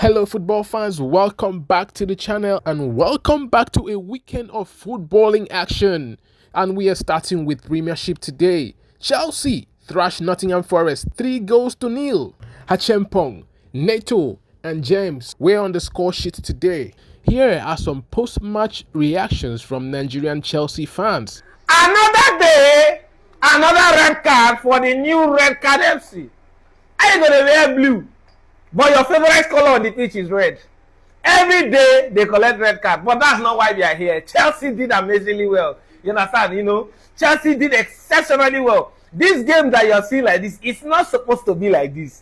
Hello football fans, welcome back to the channel and welcome back to a weekend of footballing action. And we are starting with Premiership today. Chelsea thrashed Nottingham Forest 3-0. Hachempong, Neto and James were on the score sheet today. Here are some post-match reactions from Nigerian Chelsea fans. Another day, another red card for the new red card FC. Are you gonna wear blue? But your favorite color on the pitch is red. Every day they collect red card, but that's not why we are here. Chelsea did amazingly well. You understand? Chelsea did exceptionally well. This game that you're seeing like this, it's not supposed to be like this.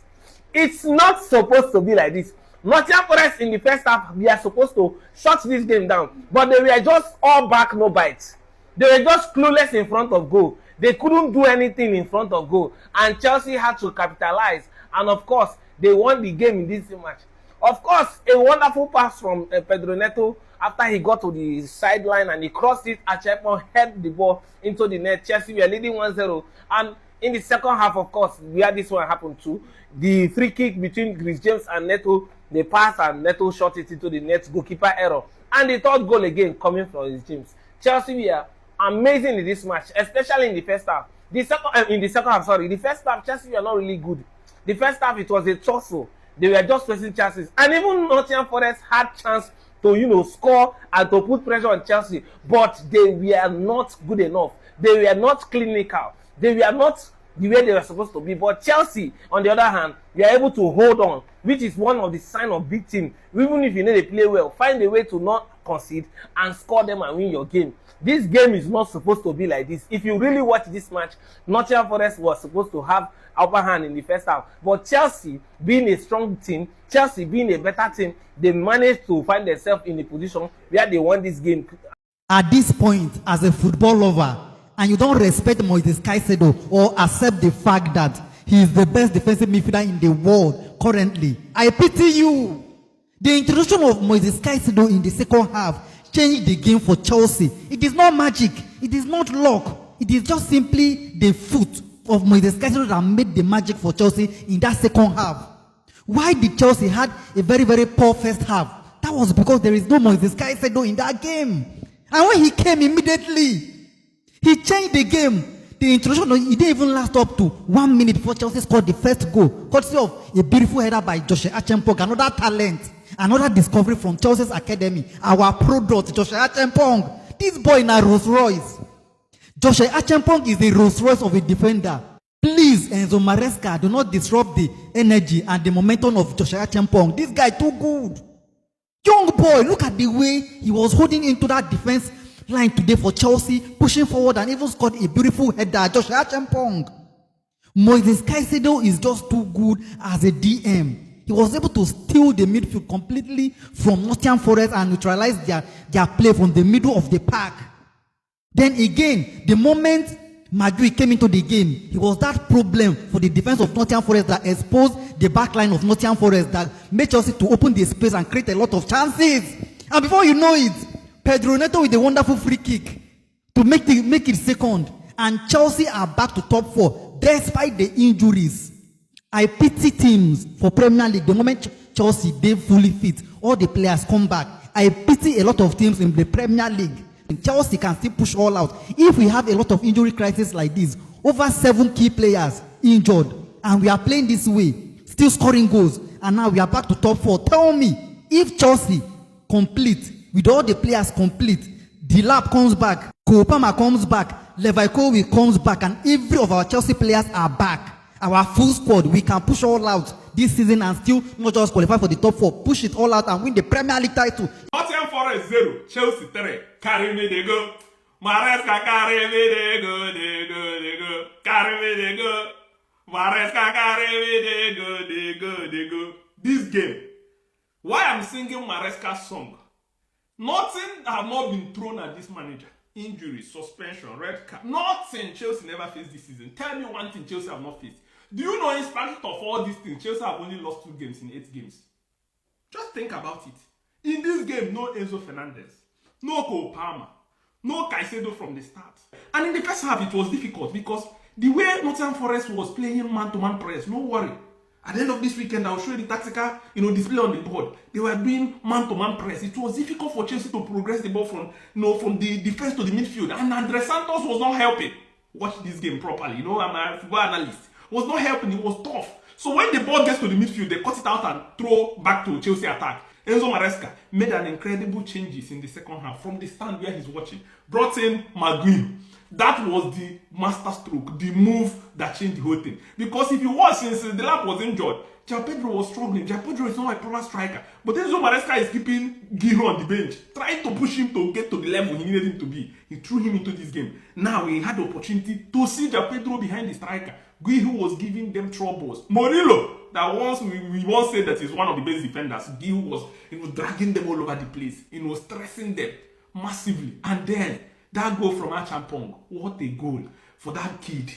It's not supposed to be like this. Nottingham Forest in the first half, we are supposed to shut this game down, but they were just all back, no bites. They were just clueless in front of goal. They couldn't do anything in front of goal, and Chelsea had to capitalize. And of course, they won the game in this match. Of course, a wonderful pass from Pedro Neto after he got to the sideline and he crossed it. Achepon headed the ball into the net. Chelsea were leading 1-0. And in the second half, of course, where this one happened too, the free kick between Chris James and Neto, they passed and Neto shot it into the net, goalkeeper error. And the third goal again coming from Chris James. Chelsea were amazing in this match, especially in the first half. The first half, Chelsea were not really good. The first half, it was a tussle. They were just facing chances. And even Nottingham Forest had chance to, score and to put pressure on Chelsea. But they were not good enough. They were not clinical. They were not the way they were supposed to be. But Chelsea, on the other hand, they are able to hold on, which is one of the signs of big team. Even if you know they play well, find a way to not concede and score them and win your game. This game is not supposed to be like this. If you really watch this match, Nottingham Forest was supposed to have upper hand in the first half. But Chelsea, being a strong team, Chelsea being a better team, they managed to find themselves in a position where they won this game. At this point, as a football lover, and you don't respect Moises Caicedo or accept the fact that he is the best defensive midfielder in the world currently, I pity you. The introduction of Moises Caicedo in the second half changed the game for Chelsea. It is not magic. It is not luck. It is just simply the foot of Moises Caicedo that made the magic for Chelsea in that second half. Why did Chelsea had a very, very poor first half? That was because there is no Moises Caicedo in that game. And when he came immediately, he changed the game. The introduction, it didn't even last up to 1 minute before Chelsea scored the first goal, courtesy of a beautiful header by Joshua Achempong, another talent, another discovery from Chelsea's academy, our product, Joshua Achempong. This boy in a Rolls Royce. Joshua Achempong is the Rolls Royce of a defender. Please, Enzo Maresca, do not disrupt the energy and the momentum of Joshua Achempong. This guy too good. Young boy, look at the way he was holding into that defense line today for Chelsea, pushing forward and even scored a beautiful header. Joshua Achempong. Moises Caicedo is just too good as a DM. He was able to steal the midfield completely from Nottingham Forest and neutralize their play from the middle of the park. Then again, the moment Magui came into the game, he was that problem for the defense of Nottingham Forest that exposed the back line of Nottingham Forest, that made Chelsea to open the space and create a lot of chances. And before you know it, Pedro Neto with a wonderful free kick to make it second. And Chelsea are back to top 4 despite the injuries. I pity teams for Premier League. The moment Chelsea, they fully fit, all the players come back. I pity a lot of teams in the Premier League. Chelsea can still push all out. If we have a lot of injury crisis like this, over 7 key players injured, and we are playing this way, still scoring goals, and now we are back to top 4. Tell me, if Chelsea complete, with all the players complete, Delap comes back, Kopama comes back, Levaikovic comes back, and every of our Chelsea players are back. Our full squad, we can push all out this season and still not just qualify for the top 4, push it all out and win the Premier League title. Nottingham Forest 0, Chelsea 3. Carry me, they go. Maresca, carry me, they go, they go, they go. Carry me, they go. Maresca, carry me, they go, they go, they go. This game, why I'm singing Maresca's song? Nothing have not been thrown at this manager. Injury, suspension, red card. Nothing Chelsea never faced this season. Tell me one thing Chelsea have not faced. Do you know in spite of all these things, Chelsea have only lost 2 games in 8 games? Just think about it. In this game, no Enzo Fernandez, no Cole Palmer, no Caicedo from the start. And in the first half, it was difficult because the way Nottingham Forest was playing man-to-man press, no worry. At the end of this weekend, I'll show you the tactical, display on the board. They were doing man-to-man press. It was difficult for Chelsea to progress the ball from the defense to the midfield. And Andre Santos was not helping. Watch this game properly. I'm a football analyst. Was not helping. It was tough. So when the ball gets to the midfield, they cut it out and throw back to Chelsea attack. Enzo Maresca made an incredible changes in the second half from the stand where he's watching. Brought in Maguire. That was the master stroke, the move that changed the whole thing. Because if you watch since the lap was injured, João Pedro was struggling. João Pedro is not a proper striker. But Enzo Maresca is keeping Giroud on the bench, trying to push him to get to the level he needed him to be. He threw him into this game. Now he had the opportunity to see João Pedro behind the striker. Giroud was giving them troubles. Murillo, that we once said that he's one of the best defenders, Giroud was dragging them all over the place. Stressing them massively. And then that goal from Achampong, what a goal for that kid.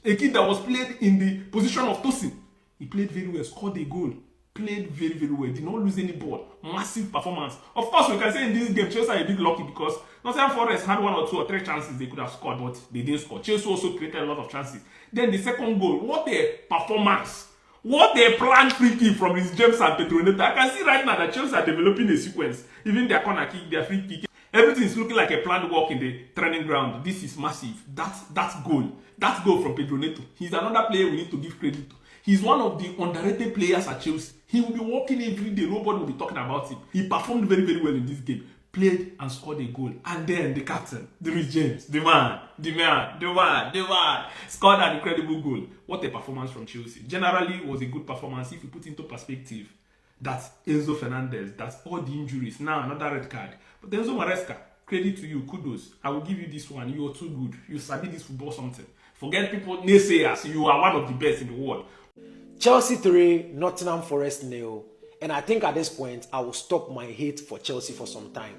A kid that was played in the position of Tosin. He played very well, scored a goal, played very, very well, did not lose any ball. Massive performance. Of course, we can say in this game, Chelsea are a bit lucky because Nottingham Forest had 1 or 2 or 3 chances they could have scored, but they didn't score. Chelsea also created a lot of chances. Then the second goal, what a performance. What a planned free kick from Rhys James and Pedro Neto. I can see right now that Chelsea are developing a sequence. Even their corner kick, their free kick. Everything is looking like a planned walk in the training ground. This is massive. That's goal. That goal from Pedro Neto. He's another player we need to give credit to. He's one of the underrated players at Chelsea. He will be walking every day. Nobody will be talking about him. He performed very, very well in this game. Played and scored a goal. And then the captain, Rhys James, the man, scored an incredible goal. What a performance from Chelsea. Generally, it was a good performance if you put into perspective that Enzo Fernandez, that's all the injuries. Now another red card. But Enzo Maresca, credit to you, kudos. I will give you this one. You are too good. You sabi this football something. Forget people naysayers. You are one of the best in the world. Chelsea 3, Nottingham Forest 0. And I think at this point, I will stop my hate for Chelsea for some time.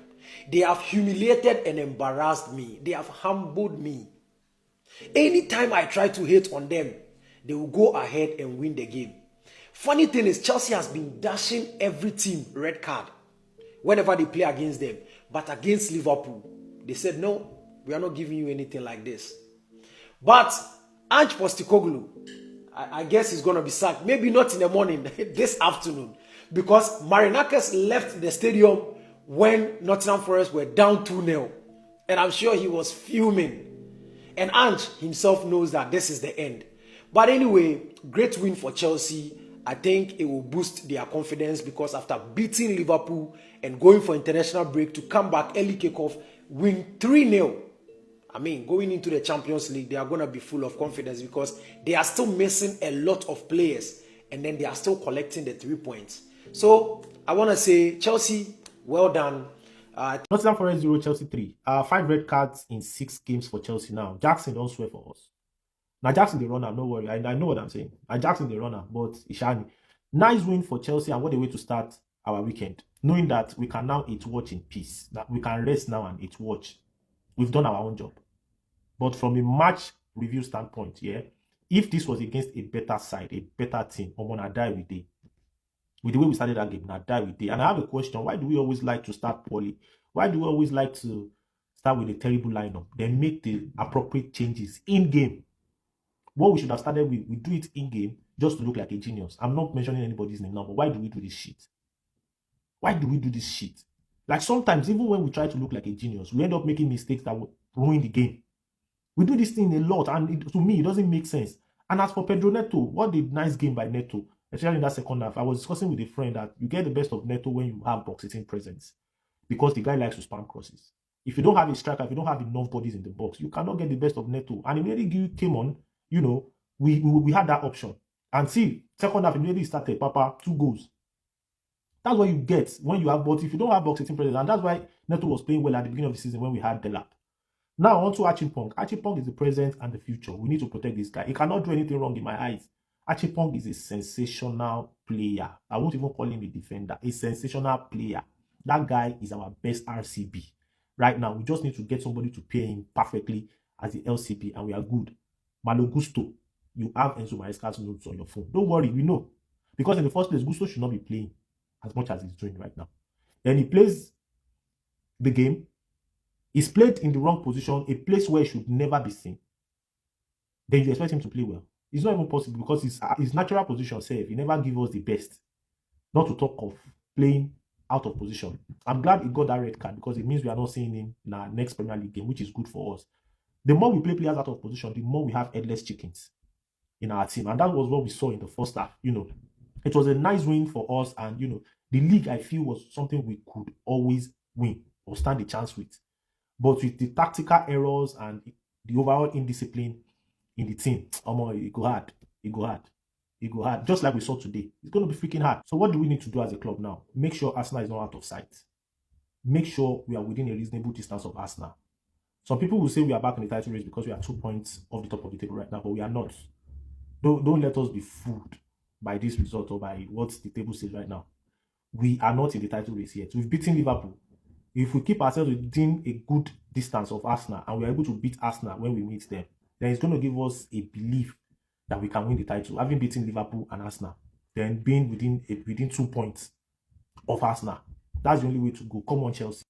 They have humiliated and embarrassed me. They have humbled me. Anytime I try to hate on them, they will go ahead and win the game. Funny thing is, Chelsea has been dashing every team red card whenever they play against them. But against Liverpool, they said, no, we are not giving you anything like this. But Ange Postecoglou, I guess he's going to be sacked. Maybe not in the morning, this afternoon. Because Marinakis left the stadium when Nottingham Forest were down 2-0. And I'm sure he was fuming. And Ange himself knows that this is the end. But anyway, great win for Chelsea. I think it will boost their confidence because after beating Liverpool and going for international break to come back early kickoff, win 3-0. I mean, going into the Champions League, they are going to be full of confidence because they are still missing a lot of players and then they are still collecting the 3 points. So, I want to say, Chelsea, well done. Nottingham Forest 0, Chelsea 3. 5 red cards in 6 games for Chelsea now. Jackson, don't swear for us. Now, Jackson, the runner, no worry. I know what I'm saying. Jackson, the runner, but Ishani. Nice win for Chelsea and what a way to start our weekend. Knowing that we can now eat watch in peace. That we can rest now and eat watch. We've done our own job. But from a match review standpoint, yeah, if this was against a better side, a better team, I'm gonna die with it. With the way we started that game, now die with it. And I have a question: why do we always like to start poorly? Why do we always like to start with a terrible lineup, then make the appropriate changes in game? What we should have started with, we do it in game just to look like a genius. I'm not mentioning anybody's name now, but why do we do this shit? Why do we do this shit? Like sometimes, even when we try to look like a genius, we end up making mistakes that will ruin the game. We do this thing a lot, and to me, it doesn't make sense. And as for Pedro Neto, what a nice game by Neto, especially in that second half. I was discussing with a friend that you get the best of Neto when you have box-hitting presence because the guy likes to spam crosses. If you don't have a striker, if you don't have enough bodies in the box, you cannot get the best of Neto. And immediately he came on, we had that option. And see, second half immediately started, Papa, 2 goals. That's what you get when you have, but if you don't have box-hitting presence, and that's why Neto was playing well at the beginning of the season when we had the lap. Now on to Achimpong. Achimpong is the present and the future. We need to protect this guy. He cannot do anything wrong in my eyes. Achimpong is a sensational player. I won't even call him a defender. A sensational player. That guy is our best RCB. Right now, we just need to get somebody to pay him perfectly as the LCB, and we are good. Malo Gusto, you have Enzo Maresca's notes on your phone. Don't worry, we know. Because in the first place, Gusto should not be playing as much as he's doing right now. Then he plays the game. He's played in the wrong position, a place where he should never be seen. Then you expect him to play well. It's not even possible because his natural position safe. He never give us the best. Not to talk of playing out of position. I'm glad he got that red card because it means we are not seeing him in our next Premier League game, which is good for us. The more we play players out of position, the more we have headless chickens in our team. And that was what we saw in the first half. It was a nice win for us. And, the league, I feel, was something we could always win or stand a chance with. But with the tactical errors and the overall indiscipline in the team, it go hard. It go hard. It go hard. Just like we saw today. It's going to be freaking hard. So what do we need to do as a club now? Make sure Arsenal is not out of sight. Make sure we are within a reasonable distance of Arsenal. Some people will say we are back in the title race because we are 2 points off the top of the table right now, but we are not. Don't let us be fooled by this result or by what the table says right now. We are not in the title race yet. We've beaten Liverpool. If we keep ourselves within a good distance of Arsenal and we are able to beat Arsenal when we meet them, then it's going to give us a belief that we can win the title, having beaten Liverpool and Arsenal, then being within 2 points of Arsenal. That's the only way to go. Come on, Chelsea.